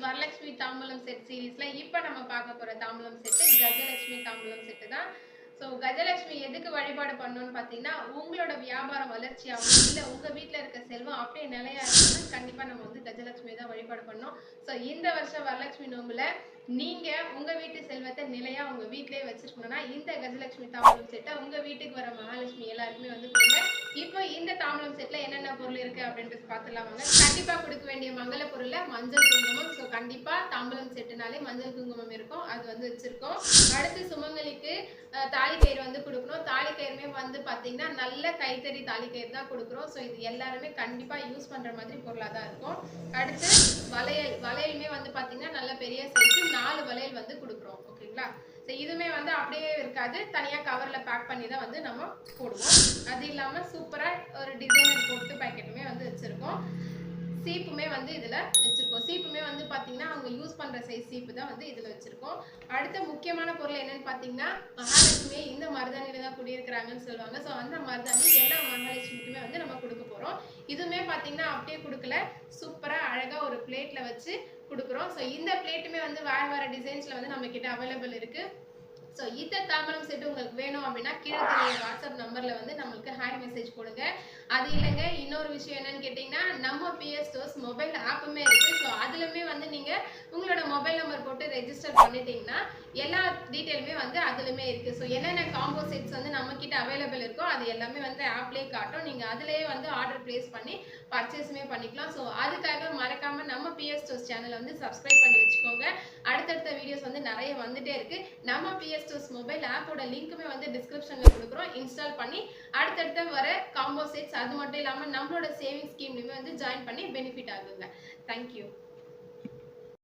வரலட்சுமி தாம்பூலம் செட் சீரீஸ்ல இப்ப நம்ம பார்க்க போற தாம்பூலம் செட்டு கஜலட்சுமி தாம்பூலம் செட்டு தான். ஸோ கஜலட்சுமி எதுக்கு வழிபாடு பண்ணணும்னு பார்த்தீங்கன்னா, உங்களோட வியாபாரம் வளர்ச்சி ஆகும், இல்லை உங்க வீட்டில் இருக்க செல்வம் அப்படியே நிலையா இருக்குன்னா கண்டிப்பா நம்ம வந்து கஜலட்சுமி தான் வழிபாடு பண்ணணும். ஸோ இந்த வருஷம் வரலட்சுமி நோம்புல நீங்க உங்க வீட்டு செல்வத்தை நிலையா உங்க வீட்டிலேயே வச்சிருக்கணும்னா இந்த கஜலட்சுமி தாம்பூலம் செட்டை உங்க வீட்டுக்கு வர மகாலட்சுமி எல்லாருக்குமே வந்து கொடுங்க. இப்போ இந்த தாம்பூலம் செட்ல என்னென்ன பொருள் இருக்கு அப்படின்றது பார்த்துலாம் வாங்க. கண்டிப்பா கொடுக்க வேண்டிய மங்கள பொருள்ல மஞ்சள் குங்குமம். ஸோ கண்டிப்பா தாம்பூலம் செட்டுனாலே மஞ்சள் குங்குமம் இருக்கும், அது வந்து வச்சிருக்கோம். அடுத்து சுமங்கலிக்கு தாலி கயிறு வந்து கொடுக்கணும். தாலி கயிறுமே வந்து பாத்தீங்கன்னா நல்ல கைத்தறி தாலி கயிறு தான் கொடுக்குறோம். ஸோ இது எல்லாருமே கண்டிப்பா யூஸ் பண்ற மாதிரி பொருளா தான் இருக்கும். அடுத்து வளையலுமே வந்து பாத்தீங்கன்னா நல்ல பெரிய சைஸ் 4 வளையல் வந்து கொடுக்குறோம். ஓகேங்களா? ஸோ இதுவுமே வந்து அப்படியே இருக்காது, தனியா கவர்ல பேக் பண்ணி தான் வந்து நம்ம போடுவோம். அது இல்லாம சூப்பரா ஒரு டிசைனர் போட்டு பேக்கெட்டுமே வந்து வச்சிருக்கோம். சீப்புமே வந்து இதுல வச்சிருக்கோம். சீப்புமே வந்து பாத்தீங்கன்னா அவங்க யூஸ் பண்ற சைஸ் சீப்பு தான் வந்து இதுல வச்சிருக்கோம். அடுத்த முக்கியமான பொருள் என்னன்னு பாத்தீங்கன்னா, மகாலட்சுமி இந்த மருதாணியில தான் குடியிருக்கிறாங்கன்னு சொல்லுவாங்க. ஸோ அந்த மருதாணி எல்லா மகாலட்சுமிக்குமே வந்து நம்ம கொடுக்க போறோம். இதுவுமே பாத்தீங்கன்னா அப்படியே கொடுக்கல, சூப்பரா அழகா ஒரு பிளேட்ல வச்சு கொடுக்குறோம். ஸோ இந்த பிளேட்டுமே வந்து வேற வேற டிசைன்ஸ்ல வந்து நம்ம கிட்ட அவைலபிள் இருக்கு. ஸோ இந்த தாம்பூலம் செட்டு உங்களுக்கு வேணும் அப்படின்னா கீழே தெரிய வாட்ஸ்அப் நம்பர்ல வந்து நம்மளுக்கு ஹாய் மெசேஜ் கொடுங்க. அது இல்லைங்க, இன்னொரு விஷயம் என்னன்னு கேட்டீங்கன்னா, நம்ம பிஎஸ் ஸ்டோர்ஸ் மொபைல் ஆப்புமே இருக்கு. ஸோ அதுலயுமே வந்து நீங்க உங்களோட மொபைல் நம்பர் போட்டு ரெஜிஸ்டர் பண்ணிட்டீங்கன்னா எல்லா டீட்டெயிலுமே வந்து அதுலயுமே இருக்கு. ஸோ என்னென்ன காம்போ செட்ஸ் வந்து நம்ம கிட்ட அவைலபிள் இருக்கோ அது எல்லாமே வந்து ஆப்லேயே காட்டும். நீங்க அதுலயே வந்து ஆர்டர் பிளேஸ் பண்ணி பர்ச்சேஸுமே பண்ணிக்கலாம். ஸோ அதுக்காக மறக்காம நம்ம பிஎஸ் ஸ்டோர்ஸ் சேனலை வந்து சப்ஸ்கிரைப் பண்ணி வச்சுக்கோங்க. அடுத்தடுத்த வீடியோஸ் வந்து நிறைய வந்துட்டே இருக்கு. நம்ம பிஎஸ் ஸ்டோர்ஸ் மொபைல் ஆப்போட லிங்க்குமே வந்து டிஸ்கிரிப்ஷன்ல கொடுக்குறோம். இன்ஸ்டால் பண்ணி அடுத்தடுத்த வர காம்போ செட்ஸ் அது மட்டும் இல்லாம நம்மளோட சேவிங் ஸ்கீம்லயுமே வந்து ஜாயின் பண்ணி பெனிஃபிட் ஆகுங்க. தேங்க்யூ.